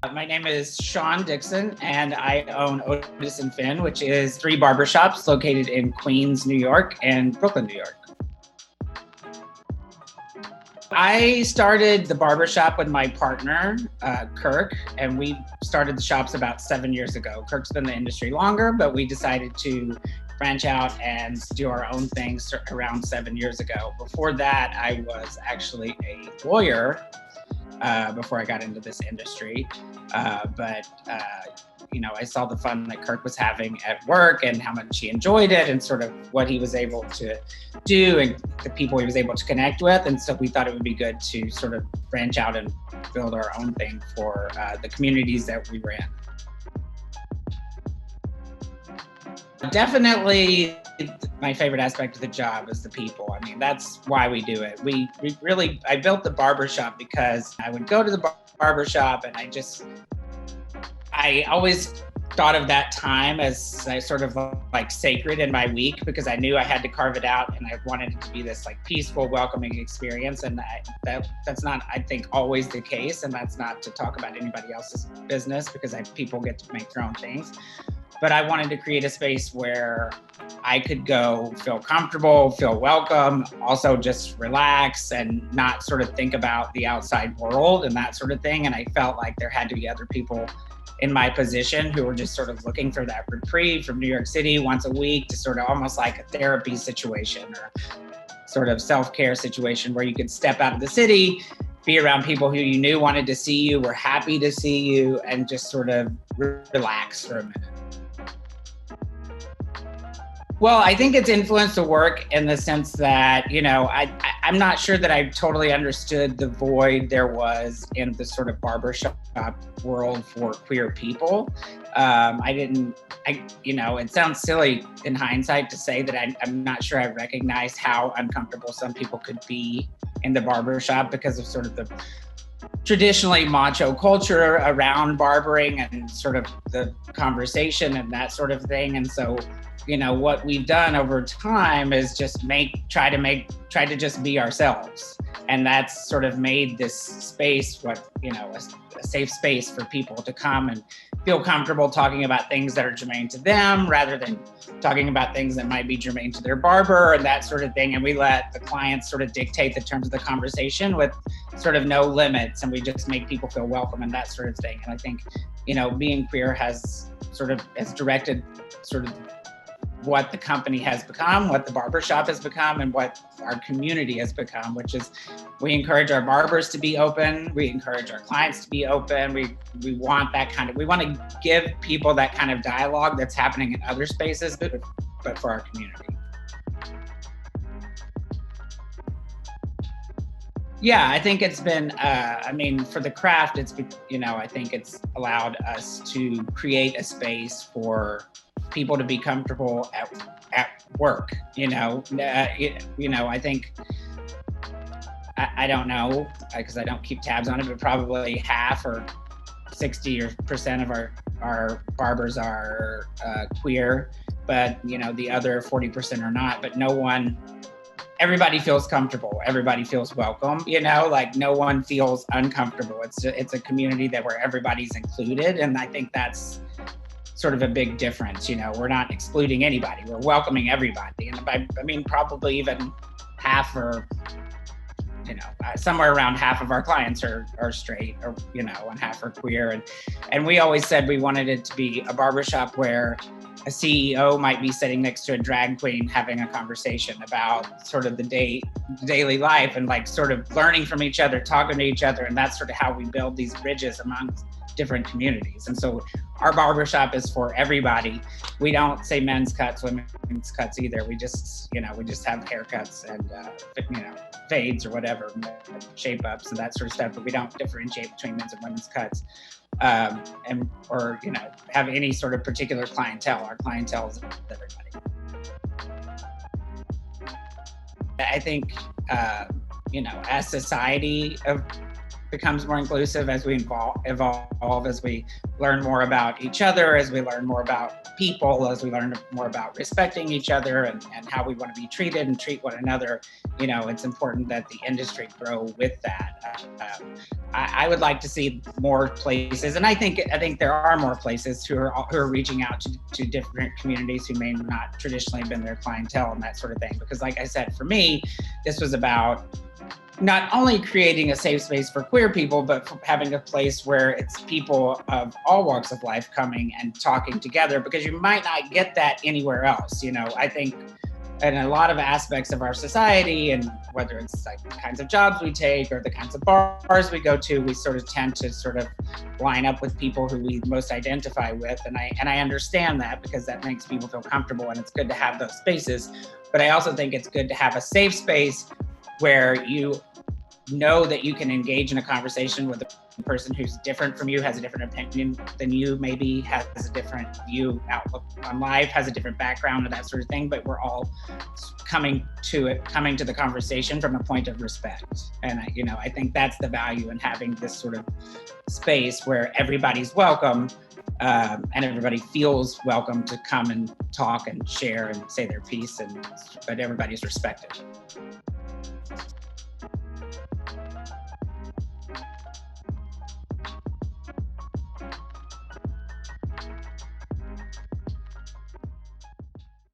My name is Shawn Dixon, and I own Otis and Finn, which is 3 barbershops located in Queens, New York, and Brooklyn, New York. I started the barbershop with my partner, Kirk, and we started the shops about 7 years ago. Kirk's been in the industry longer, but we decided to branch out and do our own things around 7 years ago. Before that, I was actually a lawyer before I got into this industry. I saw the fun that Kirk was having at work and how much he enjoyed it and sort of what he was able to do and the people he was able to connect with. And so we thought it would be good to sort of branch out and build our own thing for the communities that we ran. Definitely my favorite aspect of the job is the people. I mean, that's why we do it. I built the barbershop because I would go to the barbershop and I always thought of that time as sort of like sacred in my week because I knew I had to carve it out and I wanted it to be this like peaceful, welcoming experience. And that's not, I think, always the case. And that's not to talk about anybody else's business because people get to make their own things. But I wanted to create a space where I could go feel comfortable, feel welcome, also just relax and not sort of think about the outside world and that sort of thing. And I felt like there had to be other people in my position who were just sort of looking for that reprieve from New York City once a week to sort of almost like a therapy situation or sort of self-care situation where you could step out of the city, be around people who you knew wanted to see you, were happy to see you, and just sort of relax for a minute. Well, I think it's influenced the work in the sense that, I'm not sure that I totally understood the void there was in the sort of barbershop world for queer people. It sounds silly in hindsight to say that I'm not sure I recognized how uncomfortable some people could be in the barbershop because of sort of the traditionally macho culture around barbering and sort of the conversation and that sort of thing. And so, what we've done over time is just try to just be ourselves. And that's sort of made this space a safe space for people to come and feel comfortable talking about things that are germane to them rather than talking about things that might be germane to their barber and that sort of thing. And we let the clients sort of dictate the terms of the conversation with sort of no limits. And we just make people feel welcome and that sort of thing. And I think, being queer has directed sort of what the company has become, what the barbershop has become, and what our community has become, which is we encourage our barbers to be open. We encourage our clients to be open. We want we want to give people that kind of dialogue that's happening in other spaces, but for our community. Yeah, I think it's been, for the craft, I think it's allowed us to create a space for people to be comfortable at work. I think, I don't know, because I don't keep tabs on it, but probably half or 60% of our barbers are queer, but the other 40% are not, but everybody feels comfortable. Everybody feels welcome, no one feels uncomfortable. It's a community where everybody's included. And I think that's sort of a big difference. We're not excluding anybody. We're welcoming everybody. And probably even half or, somewhere around half of our clients are straight or, and half are queer. And we always said we wanted it to be a barbershop where a CEO might be sitting next to a drag queen having a conversation about sort of the daily life and like sort of learning from each other, talking to each other. And that's sort of how we build these bridges among different communities. And so our barbershop is for everybody. We don't say men's cuts, women's cuts either. We just have haircuts and, fades or whatever, shape ups and that sort of stuff, but we don't differentiate between men's and women's cuts. Or have any sort of particular clientele. Our clientele is everybody. I think, as society becomes more inclusive, as we evolve, as we learn more about each other, as we learn more about people, as we learn more about respecting each other and how we want to be treated and treat one another. It's important that the industry grow with that. I would like to see more places, and I think there are more places who are reaching out to different communities who may not traditionally have been their clientele and that sort of thing. Because like I said, for me, this was about not only creating a safe space for queer people, but for having a place where it's people of all walks of life coming and talking together, because you might not get that anywhere else. I think in a lot of aspects of our society, and whether it's like the kinds of jobs we take or the kinds of bars we go to, we sort of tend to sort of line up with people who we most identify with. And I understand that, because that makes people feel comfortable, and it's good to have those spaces. But I also think it's good to have a safe space where you know that you can engage in a conversation with a person who's different from you, has a different opinion than you, maybe has a different view, outlook on life, has a different background and that sort of thing, but we're all coming to the conversation from a point of respect. And I think that's the value in having this sort of space where everybody's welcome, and everybody feels welcome to come and talk and share and say their piece, but everybody's respected.